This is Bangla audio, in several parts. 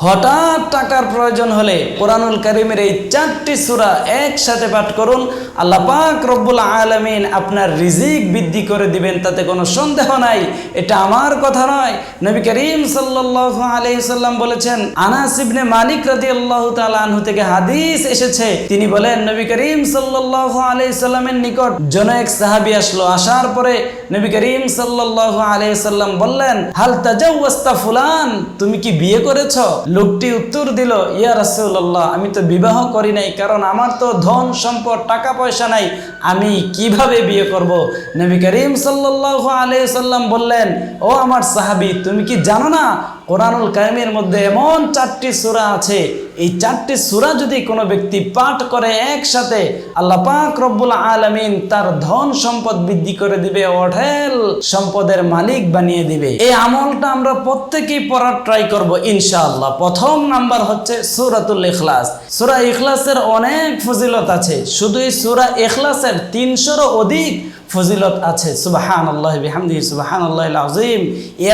হঠাৎ টাকার প্রয়োজন হলে কোরআনুল কারীমের এই 4টি সূরা একসাথে পাঠ করুন। আল্লাহ পাক রব্বুল আলামিন আপনার রিজিক বৃদ্ধি করে দিবেন, তাতে কোনো সন্দেহ নাই। এটা আমার কথা নয়, নবী করিম সাল্লাল্লাহু আলাইহি সাল্লাম বলেছেন। আনাস ইবনে মালিক রাদিয়াল্লাহু তাআলা আনহু থেকে হাদিস এসেছে, তিনি বলেন নবী করিম সাল্লাল্লাহু আলাইহি সাল্লামের নিকট জন এক সাহাবী আসলো। আসার পরে নবী করিম সাল্লাল্লাহু আলাইহি সাল্লাম বললেন, হাল তাজাওয়াজতা ফুলান, তুমি কি বিয়ে করেছো? লোকটি উত্তর দিল, ইয়া রাসূলুল্লাহ, আমি তো বিবাহ করি নাই, কারণ আমার তো ধন সম্পদ টাকা পয়সা নাই, আমি কিভাবে বিয়ে করব? নবী করিম সাল্লাল্লাহু আলাইহি সাল্লাম বললেন, ও আমার সাহাবী, তুমি কি জানো না কোরআনুল কারীমের মধ্যে এমন 4টি সূরা আছে, এই 4টি সূরা যদি কোনো ব্যক্তি পাঠ করে একসাথে, আল্লাহ পাক রব্বুল আলামিন তার ধন সম্পদ বৃদ্ধি করে দিবে, অঢেল সম্পদের মালিক বানিয়ে দিবে। এই আমলটা আমরা প্রত্যেকেই পড়ার ট্রাই করব ইনশাআল্লাহ। প্রথম নাম্বার হচ্ছে সূরাতুল ইখলাস। সূরা ইখলাসের অনেক ফজিলত আছে, শুধু এই সূরা ইখলাসের 300-এরও অধিক ফজিলত আছে। সুবহানাল্লাহি বিহামদিহি সুবহানাল্লাহিল আযীম।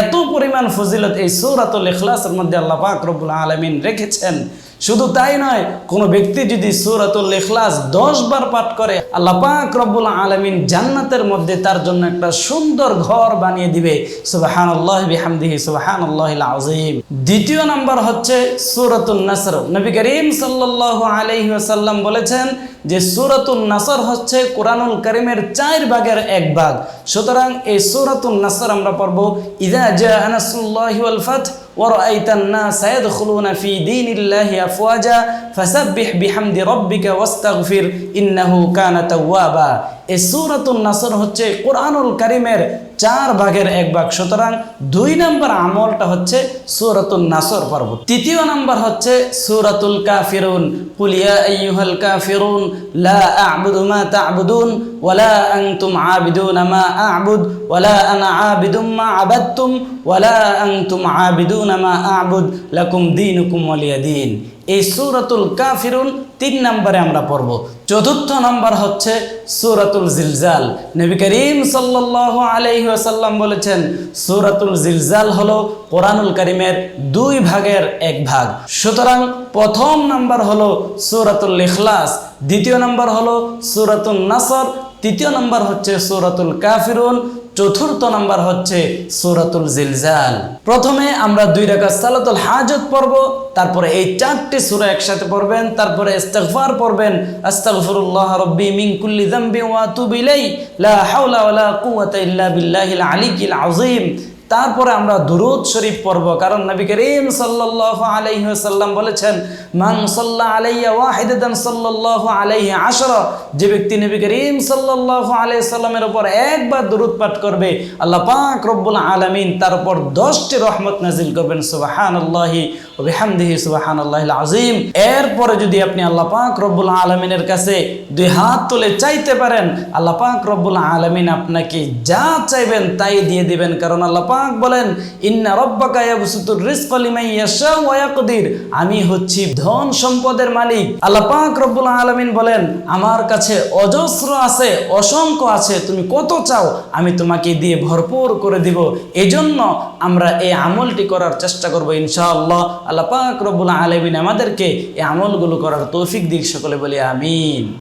এত পরিমাণ ফজিলত এই সূরাতুল ইখলাসের মধ্যে আল্লাহ পাক রব্বুল আলামিন রেখেছেন। শুধু তাই নয়, কোনো ব্যক্তি যদি সূরাতুল ইখলাস 10 বার পাঠ করে, আল্লাহ পাক রব্বুল আলামিন জান্নাতের মধ্যে তার জন্য একটা সুন্দর ঘর বানিয়ে দিবে। সুবহানাল্লাহি বিহামদিহি সুবহানাল্লাহিল আযীম। দ্বিতীয় নাম্বার হচ্ছে সূরাতুন নাসর। নবী করিম সাল্লাল্লাহু আলাইহি ওয়াসাল্লাম বলেছেন যে সূরাতুন নাসর হচ্ছে কোরআনুল কারীমের 4 ভাগের 1 ভাগ। সুতরাং এই সূরাতুন নাসর আমরা পড়ব, ইযা জাআ নাসরুল্লাহি ওয়াল ফাth وَرَأَيْتَ النَّاسَ يَدْخُلُونَ فِي دِينِ اللَّهِ أَفْوَاجًا فَسَبِّحْ بِحَمْدِ رَبِّكَ وَاسْتَغْفِرْ إِنَّهُ كَانَ توابا। এই সূরাতুন নাসর হচ্ছে কোরআনুল কারীমের 4 ভাগের 1 ভাগ। সুতরাং 2 নম্বর আমলটা হচ্ছে সূরাতুন নাসর পড়ব। তৃতীয় নাম্বার হচ্ছে সূরাতুল কাফিরুন। কুল ইয়া আইয়ুহাল কাফিরুন লা আ'বুদু মা তা'বুদুন ওয়ালা আনতুম আবিদুনা মা আ'বুদ ওয়ালা আনা আবিদুম মা আবাদতুম ওয়ালা আনতুম আবিদুনা মা আ'বুদ লাকুম দীনুকুম ওয়ালিয়া দীন। এই সূরাতুল কাফিরুন 3 নম্বরে আমরা পড়ব। চতুর্থ নাম্বার হচ্ছে সূরাতুল জিলজাল। নবী করিম সাল্লাল্লাহু আলাইহি ওয়াসাল্লাম বলেছেন, সূরাতুল জিলজাল হলো কোরআনুল কারীমের 2 ভাগের 1 ভাগ। সুতরাং প্রথম নাম্বার হলো সূরাতুল ইখলাস, দ্বিতীয় নাম্বার হলো সূরাতুন নাসর, তৃতীয় নাম্বার হচ্ছে সূরাতুল কাফিরুন, চতুর্থ নাম্বার হচ্ছে সূরাতুল জিলজাল। প্রথমে আমরা 2 রাকাত সালাতুল হাজত পড়ব, তারপরে এই 4টি সূরা একসাথে পড়বেন, তারপরে ইস্তিগফার পড়বেন, আস্তাগফিরুল্লাহ রাব্বি মিন কুল্লি যামবি ওয়া আতুবু ইলাইহি লা হাওলা ওয়ালা কুওয়াতা ইল্লা বিল্লাহিল আলিয়্যিল আযীম। তারপরে আমরা দুরূদ শরীফ পড়ব, কারণ নবী করিম সাল্লাল্লাহু আলাইহি ওয়াসাল্লাম বলেছেন, মান সাল্লা আলাইয়া ওয়াহিদাতান সাল্লাল্লাহু আলাইহি আশরা। যে ব্যক্তি নবী করিম সাল্লাল্লাহু আলাইহি সাল্লামের উপর একবার দুরূদ পাঠ করবে, আল্লাহ পাক রব্বুল আলামিন তার উপর 10টি রহমত নাজিল করবেন। সুবহানাল্লাহি ওয়া বিহামদিহি সুবহানাল্লাহিল আযীম। এরপরে যদি আপনি আল্লাহ পাক রব্বুল আলামিনের কাছে 2 হাত তুলে চাইতে পারেন, আল্লাহ পাক রব্বুল আলামিন আপনাকে যা চাইবেন তাই দিয়ে দিবেন, কারণ আল্লাহ পাক বলেন, ইন্না রাব্বাকা ইয়াবসুতুর রিজকা লিমান ইয়াশা ওয়া ইয়াকদির। আমি হচ্ছি ধন সম্পদের মালিক। আল্লাহ পাক রব্বুল আলামিন বলেন, আমার কাছে অজস্র আছে, অসংখ্য আছে, তুমি কত চাও আমি তোমাকে দিয়ে ভরপুর করে দিব। এজন্য আমরা এই আমলটি করার চেষ্টা করব ইনশাআল্লাহ। আল্লাহ পাক রব্বুল আলামিন আমাদেরকে এই আমলগুলো করার তৌফিক দিক। সকলে বলি আমিন।